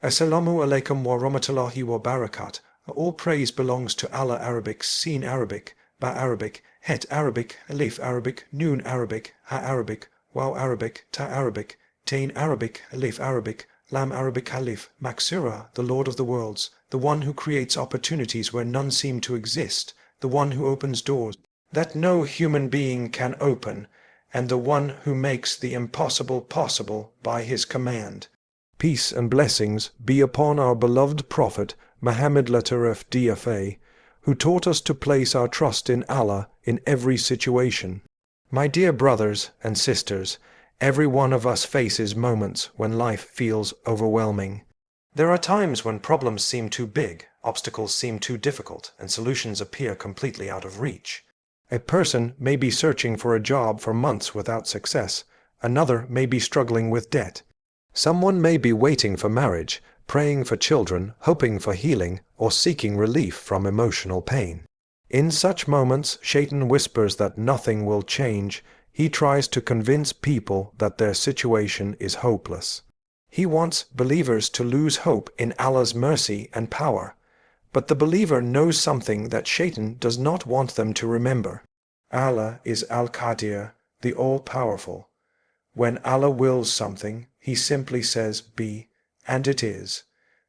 Assalamu alaikum wa rahmatullahi wa barakat. All praise belongs to Allah. Arabic, Sin Arabic, Ba Arabic, Het Arabic, Alif Arabic, Noon Arabic, Ha Arabic, Waw Arabic, Ta Arabic, Tain Arabic, Alif Arabic, Lam Arabic Alif, Maksura, the Lord of the worlds, the one who creates opportunities where none seem to exist, the one who opens doors that no human being can open, and the one who makes the impossible possible by his command. Peace and blessings be upon our beloved Prophet Muhammad Lataref DFA, who taught us to place our trust in Allah in every situation. My dear brothers and sisters, every one of us faces moments when life feels overwhelming. There are times when problems seem too big, obstacles seem too difficult, and solutions appear completely out of reach. A person may be searching for a job for months without success. Another may be struggling with debt. Someone may be waiting for marriage, praying for children, hoping for healing, or seeking relief from emotional pain. In such moments, Shaitan whispers that nothing will change. He tries to convince people that their situation is hopeless. He wants believers to lose hope in Allah's mercy and power. But the believer knows something that Shaitan does not want them to remember. Allah is Al-Qadeer, the all-powerful. When Allah wills something, He simply says, be, and it is.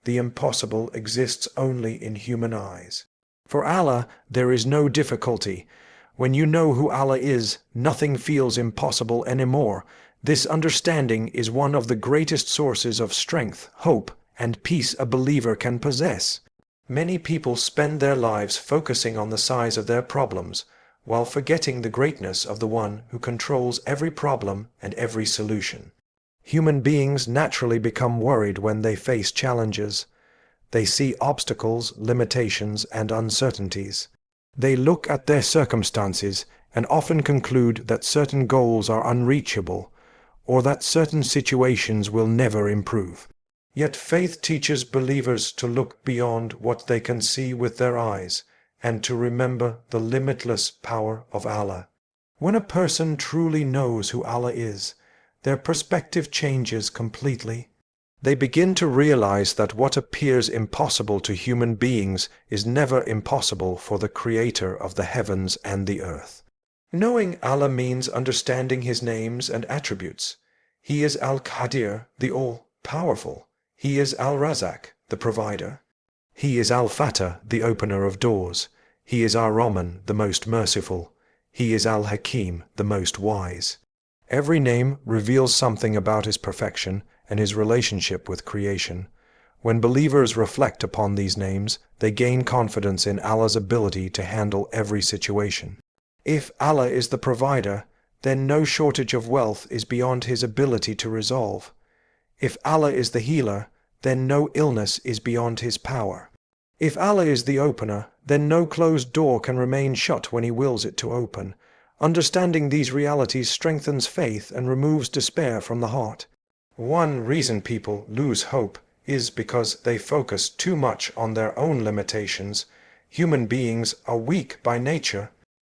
The impossible exists only in human eyes. For Allah, there is no difficulty. When you know who Allah is, nothing feels impossible anymore. This understanding is one of the greatest sources of strength, hope, and peace a believer can possess. Many people spend their lives focusing on the size of their problems, while forgetting the greatness of the one who controls every problem and every solution. Human beings naturally become worried when they face challenges. They see obstacles, limitations, and uncertainties. They look at their circumstances and often conclude that certain goals are unreachable, or that certain situations will never improve. Yet faith teaches believers to look beyond what they can see with their eyes, and to remember the limitless power of Allah. When a person truly knows who Allah is, their perspective changes completely. They begin to realize that what appears impossible to human beings is never impossible for the Creator of the heavens and the earth. Knowing Allah means understanding His names and attributes. He is Al-Qadeer, the all-powerful. He is Al-Razak, the provider. He is Al-Fatah, the opener of doors. He is Ar-Rahman, the most merciful. He is Al-Hakim, the most wise. Every name reveals something about His perfection and His relationship with creation. When believers reflect upon these names, they gain confidence in Allah's ability to handle every situation. If Allah is the provider, then no shortage of wealth is beyond His ability to resolve. If Allah is the healer, then no illness is beyond His power. If Allah is the opener, then no closed door can remain shut when He wills it to open. Understanding these realities strengthens faith and removes despair from the heart. One reason people lose hope is because they focus too much on their own limitations. Human beings are weak by nature.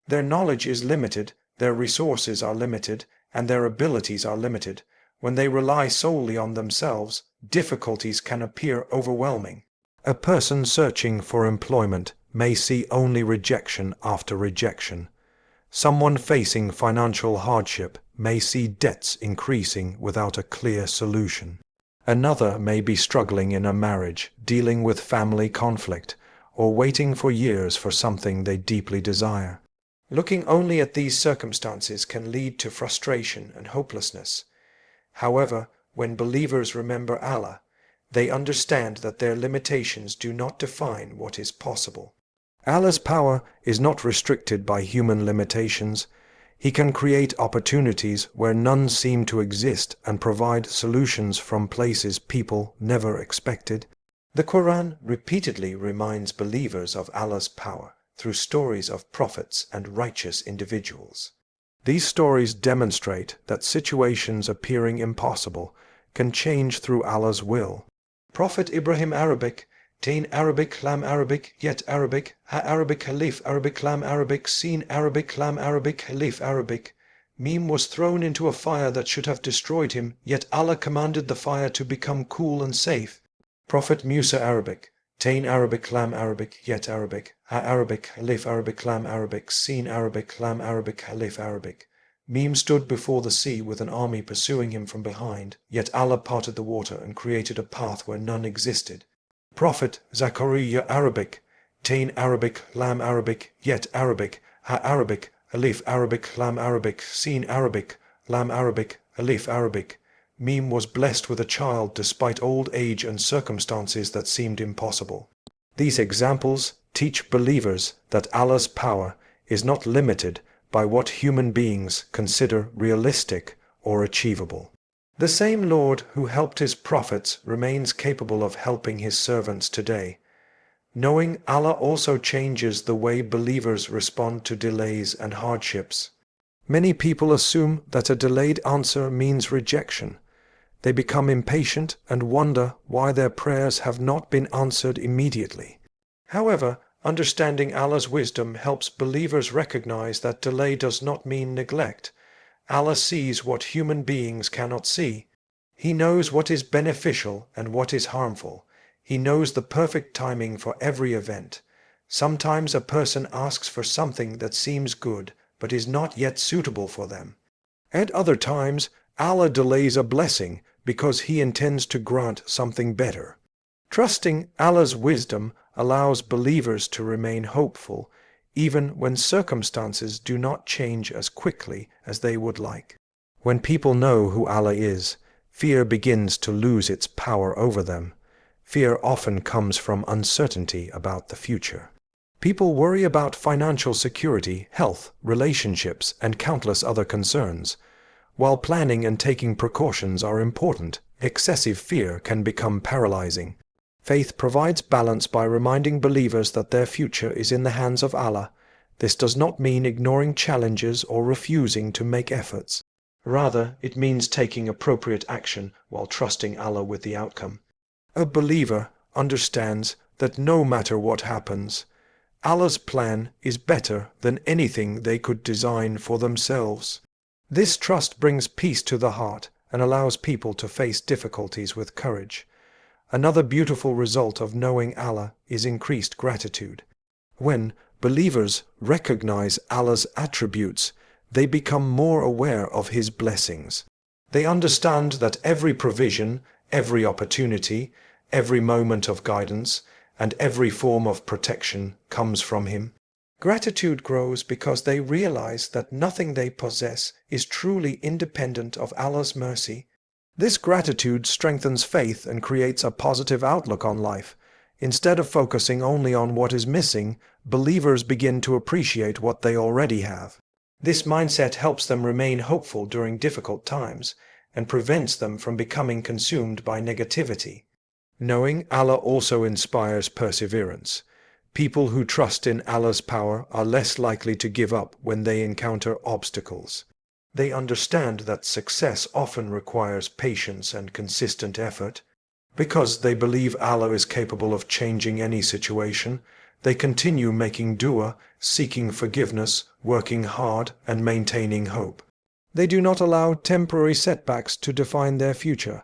Their knowledge is limited, their resources are limited, and their abilities are limited. When they rely solely on themselves, difficulties can appear overwhelming. A person searching for employment may see only rejection after rejection. Someone facing financial hardship may see debts increasing without a clear solution. Another may be struggling in a marriage, dealing with family conflict, or waiting for years for something they deeply desire. Looking only at these circumstances can lead to frustration and hopelessness. However, when believers remember Allah, they understand that their limitations do not define what is possible. Allah's power is not restricted by human limitations. He can create opportunities where none seem to exist and provide solutions from places people never expected. The Quran repeatedly reminds believers of Allah's power through stories of prophets and righteous individuals. These stories demonstrate that situations appearing impossible can change through Allah's will. Prophet Ibrahim Arabic, Deen Arabic, Lam Arabic, Yet Arabic, Ha Arabic, Alif Arabic, Lam Arabic, Sin Arabic, Lam Arabic, Alif Arabic. Mim was thrown into a fire that should have destroyed him, yet Allah commanded the fire to become cool and safe. Prophet Musa Arabic, Tain Arabic, Lam Arabic, Yet Arabic, Ha Arabic, Alif Arabic, Lam Arabic, Sin Arabic, Lam Arabic, Alif Arabic. Meme stood before the sea with an army pursuing him from behind, yet Allah parted the water and created a path where none existed. Prophet Zachariah Arabic, Tain Arabic, Lam Arabic, Yet Arabic, Ha Arabic, Alif Arabic, Lam Arabic, Sin Arabic, Lam Arabic, Alif Arabic. Meme was blessed with a child despite old age and circumstances that seemed impossible. These examples teach believers that Allah's power is not limited by what human beings consider realistic or achievable. The same Lord who helped his prophets remains capable of helping his servants today. Knowing Allah also changes the way believers respond to delays and hardships. Many people assume that a delayed answer means rejection. They become impatient and wonder why their prayers have not been answered immediately. However, understanding Allah's wisdom helps believers recognize that delay does not mean neglect. Allah sees what human beings cannot see. He knows what is beneficial and what is harmful. He knows the perfect timing for every event. Sometimes a person asks for something that seems good, but is not yet suitable for them. At other times, Allah delays a blessing because He intends to grant something better. Trusting Allah's wisdom allows believers to remain hopeful, even when circumstances do not change as quickly as they would like. When people know who Allah is, fear begins to lose its power over them. Fear often comes from uncertainty about the future. People worry about financial security, health, relationships, and countless other concerns. While planning and taking precautions are important, excessive fear can become paralyzing. Faith provides balance by reminding believers that their future is in the hands of Allah. This does not mean ignoring challenges or refusing to make efforts. Rather, it means taking appropriate action while trusting Allah with the outcome. A believer understands that no matter what happens, Allah's plan is better than anything they could design for themselves. This trust brings peace to the heart and allows people to face difficulties with courage. Another beautiful result of knowing Allah is increased gratitude. When believers recognize Allah's attributes, they become more aware of His blessings. They understand that every provision, every opportunity, every moment of guidance, and every form of protection comes from Him. Gratitude grows because they realize that nothing they possess is truly independent of Allah's mercy. This gratitude strengthens faith and creates a positive outlook on life. Instead of focusing only on what is missing, believers begin to appreciate what they already have. This mindset helps them remain hopeful during difficult times and prevents them from becoming consumed by negativity. Knowing Allah also inspires perseverance. People who trust in Allah's power are less likely to give up when they encounter obstacles. They understand that success often requires patience and consistent effort. Because they believe Allah is capable of changing any situation, they continue making dua, seeking forgiveness, working hard, and maintaining hope. They do not allow temporary setbacks to define their future.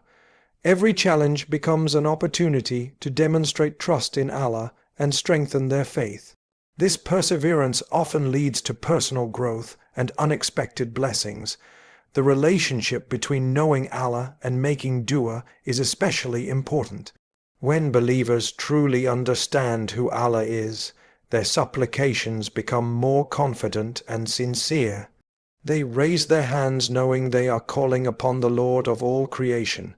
Every challenge becomes an opportunity to demonstrate trust in Allah and strengthen their faith. This perseverance often leads to personal growth and unexpected blessings. The relationship between knowing Allah and making dua is especially important. When believers truly understand who Allah is, their supplications become more confident and sincere. They raise their hands knowing they are calling upon the Lord of all creation.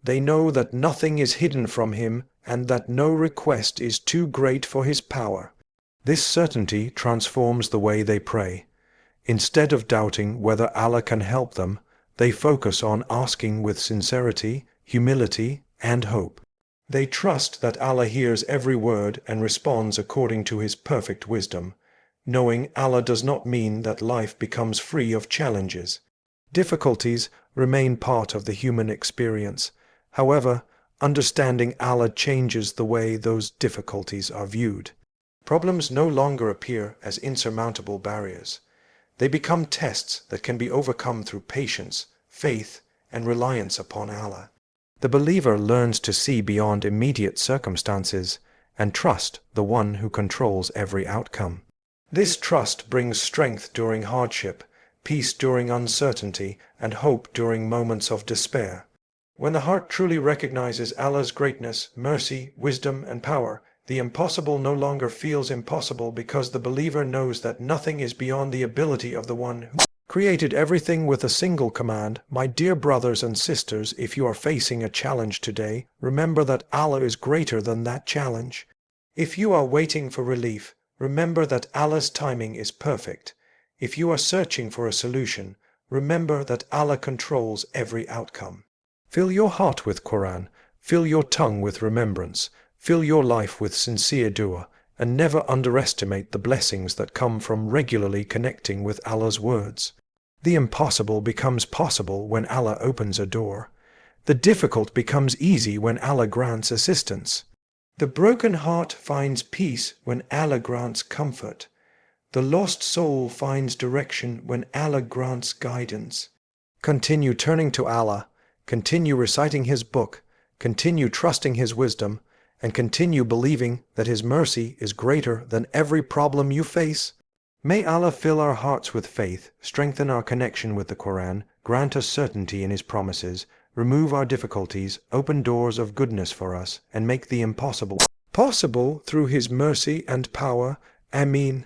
They know that nothing is hidden from Him and that no request is too great for His power. This certainty transforms the way they pray. Instead of doubting whether Allah can help them, they focus on asking with sincerity, humility, and hope. They trust that Allah hears every word and responds according to His perfect wisdom. Knowing Allah does not mean that life becomes free of challenges. Difficulties remain part of the human experience. However, understanding Allah changes the way those difficulties are viewed. Problems no longer appear as insurmountable barriers. They become tests that can be overcome through patience, faith, and reliance upon Allah. The believer learns to see beyond immediate circumstances and trust the one who controls every outcome. This trust brings strength during hardship, peace during uncertainty, and hope during moments of despair. When the heart truly recognizes Allah's greatness, mercy, wisdom, and power, the impossible no longer feels impossible because the believer knows that nothing is beyond the ability of the one who created everything with a single command. My dear brothers and sisters, if you are facing a challenge today, remember that Allah is greater than that challenge. If you are waiting for relief, remember that Allah's timing is perfect. If you are searching for a solution, remember that Allah controls every outcome. Fill your heart with Quran, fill your tongue with remembrance, fill your life with sincere dua, and never underestimate the blessings that come from regularly connecting with Allah's words. The impossible becomes possible when Allah opens a door. The difficult becomes easy when Allah grants assistance. The broken heart finds peace when Allah grants comfort. The lost soul finds direction when Allah grants guidance. Continue turning to Allah, continue reciting His book, continue trusting His wisdom, and continue believing that His mercy is greater than every problem you face. May Allah fill our hearts with faith, strengthen our connection with the Quran, grant us certainty in His promises, remove our difficulties, open doors of goodness for us, and make the impossible possible through His mercy and power. Ameen.